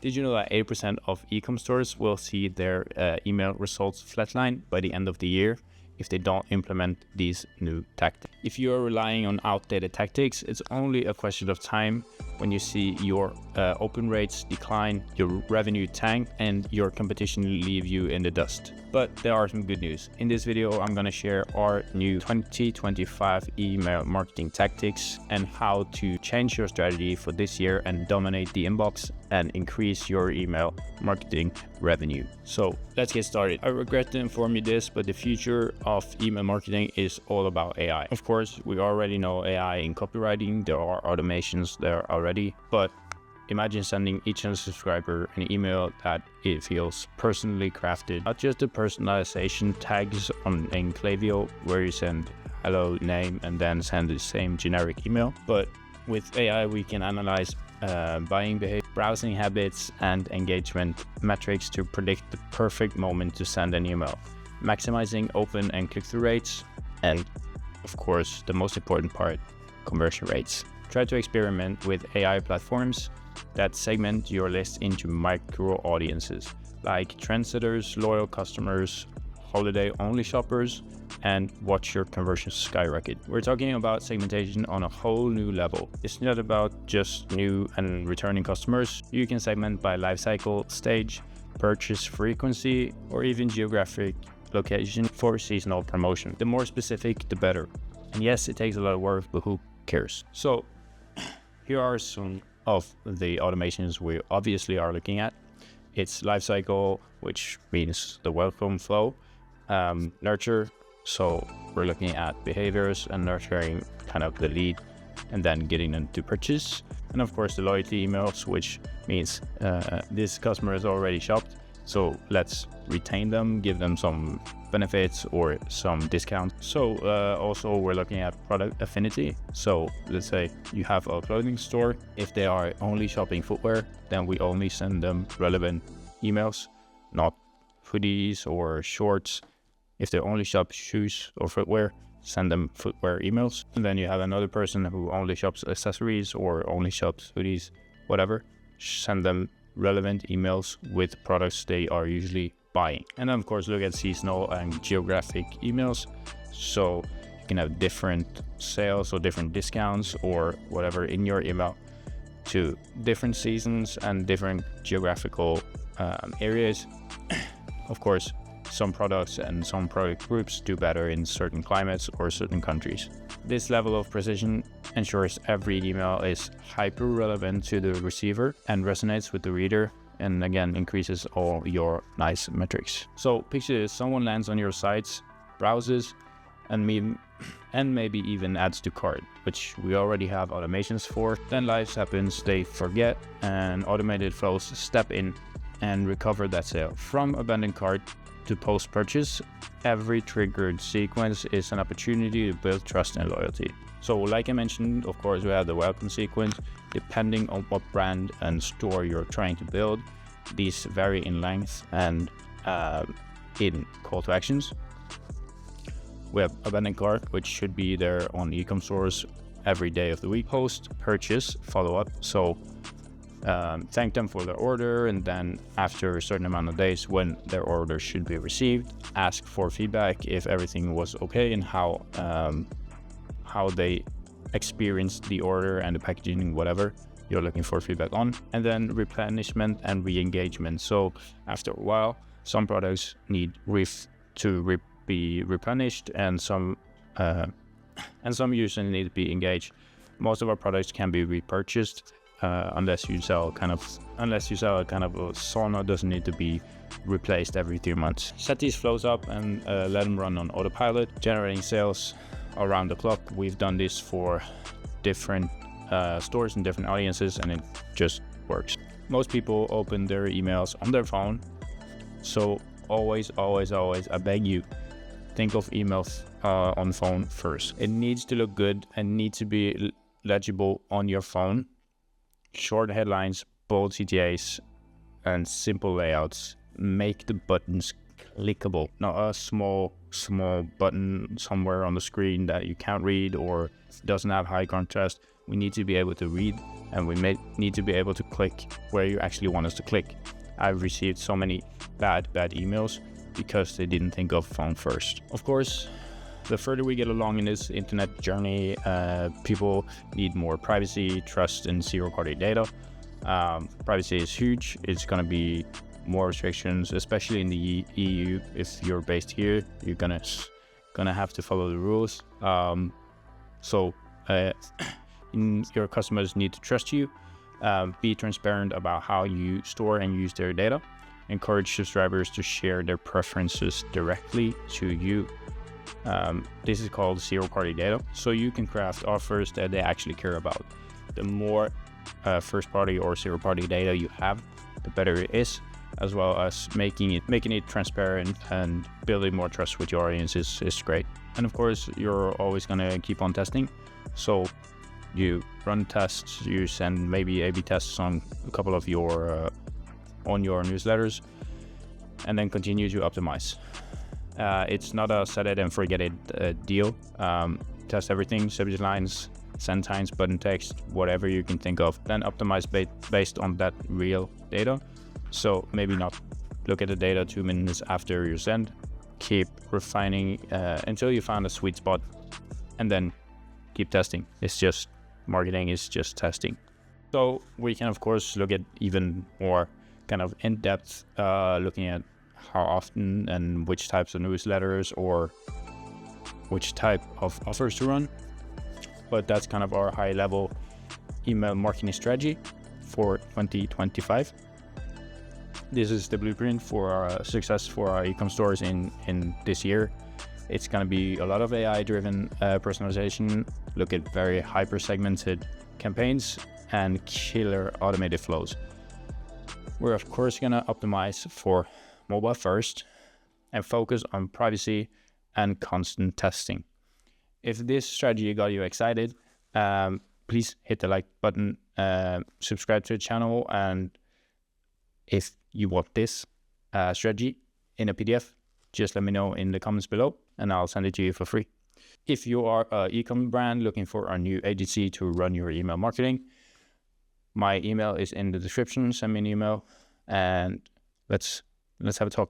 Did you know that 80% of e-com stores will see their email results flatline by the end of the year if they don't implement these new tactics? If you are relying on outdated tactics, it's only a question of time when you see your open rates decline, your revenue tank, and your competition leave you in the dust. But there are some good news. In this video, I'm going to share our new 2025 email marketing tactics and how to change your strategy for this year and dominate the inbox and increase your email marketing revenue. So let's get started. I regret to inform you this, but the future of email marketing is all about AI. Of course, we already know AI in copywriting. There are automations there already, but imagine sending each subscriber an email that it feels personally crafted, not just the personalization tags in Klaviyo where you send hello, name, and then send the same generic email. But with AI, we can analyze buying behavior, browsing habits, and engagement metrics to predict the perfect moment to send an email, maximizing open and click-through rates, and of course, the most important part, conversion rates. Try to experiment with AI platforms that segment your list into micro audiences like trendsetters, loyal customers, holiday-only shoppers, and watch your conversions skyrocket. We're talking about segmentation on a whole new level. It's not about just new and returning customers. You can segment by lifecycle stage, purchase frequency, or even geographic location for seasonal promotion. The more specific, the better. And yes, it takes a lot of work, but who cares? So here are some of the automations we obviously are looking at. It's lifecycle, which means the welcome flow, nurture. So we're looking at behaviors and nurturing kind of the lead and then getting them to purchase. And of course the loyalty emails, which means this customer has already shopped. So let's retain them, give them some benefits or some discount. So also we're looking at product affinity. So let's say you have a clothing store. If they are only shopping footwear, then we only send them relevant emails, not hoodies or shorts. If they only shop shoes or footwear, send them footwear emails. And then you have another person who only shops accessories or only shops hoodies, whatever. Send them relevant emails with products they are usually buying. And then of course look at seasonal and geographic emails. So you can have different sales or different discounts or whatever in your email to different seasons and different geographical areas. Of course, some products and some product groups do better in certain climates or certain countries. This level of precision ensures every email is hyper relevant to the receiver and resonates with the reader, and again increases all your nice metrics. So picture this: someone lands on your sites, browses, and maybe even adds to cart, which we already have automations for. Then life happens, they forget, and automated flows step in and recover that sale. From abandoned cart to post-purchase, every triggered sequence is an opportunity to build trust and loyalty. So like I mentioned, of course, we have the welcome sequence. Depending on what brand and store you're trying to build, these vary in length and in call to actions. We have abandoned cart, which should be there on e-com stores every day of the week. Post-purchase follow-up. So thank them for their order, and then after a certain amount of days when their order should be received, ask for feedback if everything was okay and how they experienced the order and the packaging, whatever you're looking for feedback on. And then replenishment and re-engagement. So after a while, some products need be replenished, and some users need to be engaged. Most of our products can be repurchased. Unless you sell a kind of a sauna, doesn't need to be replaced every 3 months. Set these flows up and let them run on autopilot, generating sales around the clock. We've done this for different stores and different audiences, and it just works. Most people open their emails on their phone, so always, I beg you, think of emails on phone first. It needs to look good and needs to be legible on your phone. Short headlines, bold CTAs, and simple layouts. Make the buttons clickable, not a small button somewhere on the screen that you can't read or doesn't have high contrast. We need to be able to read, and we need to be able to click where you actually want us to click. I've received so many bad emails because they didn't think of phone first. Of course, the further we get along in this internet journey, people need more privacy, trust, and zero-party data. Privacy is huge. It's going to be more restrictions, especially in the EU. If you're based here, you're gonna have to follow the rules. Your customers need to trust you. Be transparent about how you store and use their data. Encourage subscribers to share their preferences directly to you. This is called zero-party data. So you can craft offers that they actually care about. The more first-party or zero-party data you have, the better it is, as well as making it transparent and building more trust with your audience is great. And of course, you're always gonna keep on testing. So you run tests, you send maybe A/B tests on a couple of your newsletters, and then continue to optimize. It's not a set it and forget it deal. Test everything: subject lines, send times, button text, whatever you can think of. Then optimize based on that real data. So maybe not look at the data 2 minutes after you send. Keep refining until you find a sweet spot, and then keep testing. It's just marketing is just testing. So we can of course look at even more kind of in-depth, looking at how often and which types of newsletters or which type of offers to run. But that's kind of our high-level email marketing strategy for 2025. This is the blueprint for our success for our e-com stores in this year. It's going to be a lot of AI-driven personalization, look at very hyper-segmented campaigns, and killer automated flows. We're of course going to optimize for mobile first and focus on privacy and constant testing. If this strategy got you excited, please hit the like button, subscribe to the channel, and if you want this strategy in a PDF, just let me know in the comments below and I'll send it to you for free. If you are an e-com brand looking for a new agency to run your email marketing, my email is in the description. Send me an email and let's have a talk.